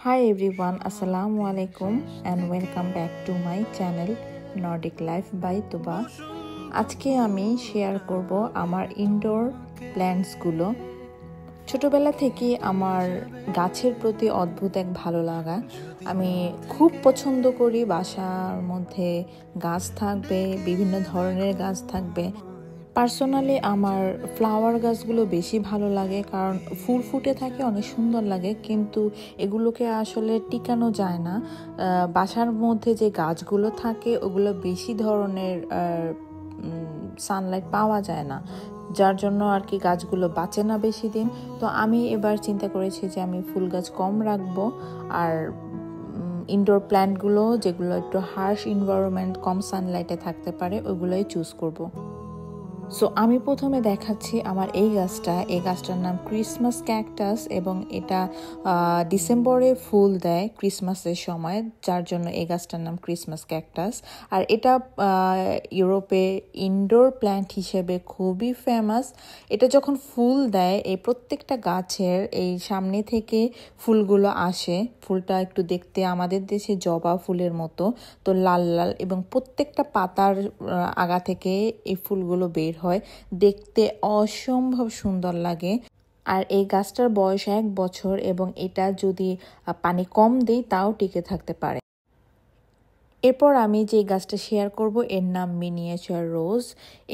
Hi everyone, Assalamu alaikum and welcome back to my channel Nordic Life by Tuba. আজকে আমি share করব আমার indoor প্ল্যান্টসগুলো। ছোটবেলা থেকে আমার গাছের প্রতি অদ্ভুত এক ভালো লাগা। আমি খুব পছন্দ করি বাসার মধ্যে গাছ থাকবে, বিভিন্ন ধরনের গাছ থাকবে। পার্সোনালি আমার ফ্লাওয়ার গাছগুলো বেশি ভালো লাগে, কারণ ফুল ফুটে থাকে, অনেক সুন্দর লাগে, কিন্তু এগুলোকে আসলে টিকানো যায় না। বাসার মধ্যে যে গাছগুলো থাকে ওগুলো বেশি ধরনের সানলাইট পাওয়া যায় না, যার জন্য আর কি গাছগুলো বাঁচে না বেশি দিন। তো আমি এবার চিন্তা করেছি যে আমি ফুল গাছ কম রাখবো, আর ইনডোর প্ল্যান্টগুলো যেগুলো একটু হার্শ এনভায়রনমেন্ট, কম সানলাইটে থাকতে পারে, ওগুলোই চুজ করব। সো আমি প্রথমে দেখাচ্ছি আমার এই গাছটার নাম ক্রিসমাস ক্যাকটাস, এবং এটা ডিসেম্বরে ফুল দেয় ক্রিসমাসের সময়, যার জন্য এই গাছটার নাম ক্রিসমাস ক্যাকটাস। আর এটা ইউরোপে ইনডোর প্ল্যান্ট হিসেবে খুবই ফেমাস। এটা যখন ফুল দেয়, এই প্রত্যেকটা গাছের এই সামনে থেকে ফুলগুলো আসে। ফুলটা একটু দেখতে আমাদের দেশে জবা ফুলের মতো, তো লাল লাল, এবং প্রত্যেকটা পাতার আগা থেকে এই ফুলগুলো বের হয়, দেখতে অসম্ভব সুন্দর লাগে। আর এই গাছটার বয়স 1 বছর, এবং এটা যদি পানি কম দেই তাও টিকে থাকতে পারে। এরপর আমি যে গাছটা শেয়ার করব এর নাম মিনিয়েচার রোজ।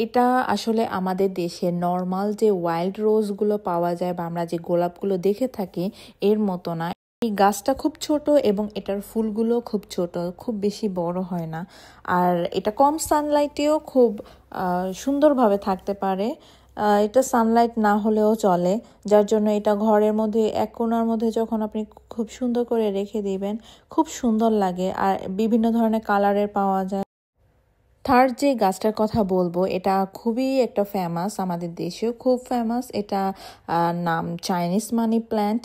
এটা আসলে আমাদের দেশে নর্মাল যে ওয়াইল্ড রোজগুলো পাওয়া যায় বা আমরা যে গোলাপগুলো দেখে থাকি এর মতো না। এই গাছটা খুব ছোট এবং এটার ফুলগুলো খুব ছোট, খুব বেশি বড় হয় না। আর এটা কম সানলাইটেও খুব সুন্দরভাবে থাকতে পারে। এটা সানলাইট না হলেও চলে, যার জন্য এটা ঘরের মধ্যে এক কোণার মধ্যে যখন আপনি খুব সুন্দর করে রেখে দিবেন, খুব সুন্দর লাগে। আর বিভিন্ন ধরনের কালারের পাওয়া যায়। থার্ড যে গাছটার কথা বলবো, এটা খুবই একটা ফেমাস, আমাদের দেশেও খুব ফেমাস। এটা নাম চাইনিজ মানি প্ল্যান্ট।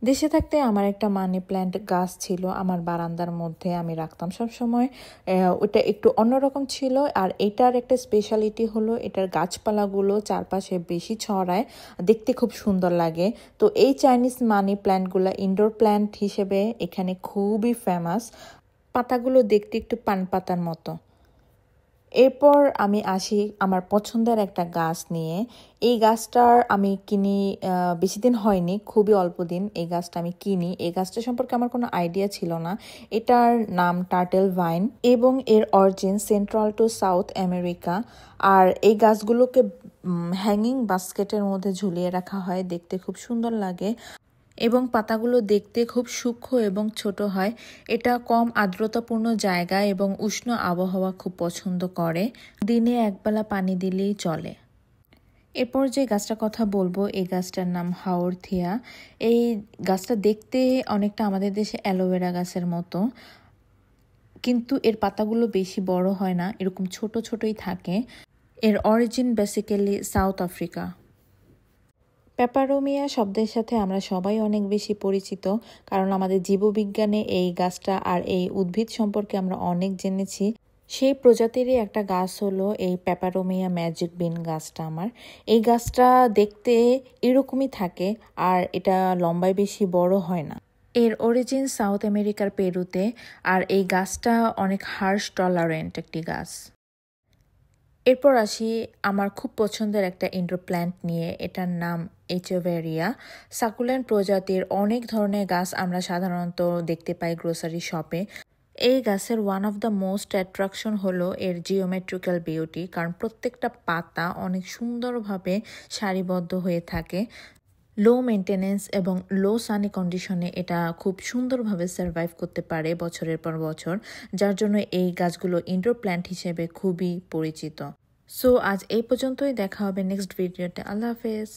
দেশে থাকতে আমার একটা মানি প্ল্যান্ট গাছ ছিল আমার বারান্দার মধ্যে, আমি রাখতাম সব সময়। ওটা একটু অন্যরকম ছিল, আর এটার একটা স্পেশালিটি হলো এটার গাছপালাগুলো চারপাশে বেশি ছড়ায়, দেখতে খুব সুন্দর লাগে। তো এই চাইনিজ মানি প্ল্যান্টগুলো ইনডোর প্ল্যান্ট হিসেবে এখানে খুবই ফেমাস। পাতাগুলো দেখতে একটু পান পাতার মতো। এরপর আমি আসি আমার পছন্দের একটা গাছ নিয়ে। এই গাছটার আমি কিনি বেশি দিন হয়নি, খুবই অল্প দিন এই গাছটা আমি কিনি। এই গাছটা সম্পর্কে আমার কোনো আইডিয়া ছিল না। এটার নাম টার্টেল ভাইন, এবং এর origin central to south America. আর এই গাছগুলোকে হ্যাঙ্গিং বাস্কেটের মধ্যে ঝুলিয়ে রাখা হয়, দেখতে খুব সুন্দর লাগে, এবং পাতাগুলো দেখতে খুব সূক্ষ্ম এবং ছোট হয়। এটা কম আর্দ্রতাপূর্ণ জায়গা এবং উষ্ণ আবহাওয়া খুব পছন্দ করে। দিনে একবেলা পানি দিলেই চলে। এরপর যে গাছটার কথা বলবো এই গাছটার নাম হাওরথিয়া। এই গাছটা দেখতে অনেকটা আমাদের দেশে অ্যালোভেরা গাছের মতো, কিন্তু এর পাতাগুলো বেশি বড় হয় না, এরকম ছোট ছোটই থাকে। এর origin basically south Africa. Peperomia শব্দের সাথে আমরা সবাই অনেক বেশি পরিচিত, কারণ আমাদের জীববিজ্ঞানে এই গাছটা আর এই উদ্ভিদ সম্পর্কে আমরা অনেক জেনেছি। সেই প্রজাতিরই একটা গাছ হলো এই পেপারোমিয়া ম্যাজিক বিন গাছটা আমার। এই গাছটা দেখতে এরকমই থাকে, আর এটা লম্বায় বেশি বড় হয় না। এর অরিজিন সাউথ আমেরিকার পেরুতে, আর এই গাছটা অনেক হার্শ টলারেন্ট একটি গাছ। এরপর আসি আমার খুব পছন্দের একটা ইনডোর প্ল্যান্ট নিয়ে, এটার নাম এচেভেরিয়া। সাকুলেন্ট প্রজাতির অনেক ধরনের গাছ আমরা সাধারণত দেখতে পাই গ্রোসারি শপে। এই গাছের one of the most attraction হলো এর জিওমেট্রিক্যাল বিউটি, কারণ প্রত্যেকটা পাতা অনেক সুন্দরভাবে সারিবদ্ধ হয়ে থাকে। লো মেনটেনেন্স এবং লো সানি কন্ডিশনে এটা খুব সুন্দরভাবে সার্ভাইভ করতে পারে বছরের পর বছর, যার জন্য এই গাছগুলো ইনডোর প্ল্যান্ট হিসেবে খুবই পরিচিত। সো আজ এই পর্যন্তই, দেখা হবে নেক্সট ভিডিওতে। আল্লাহ হাফেজ।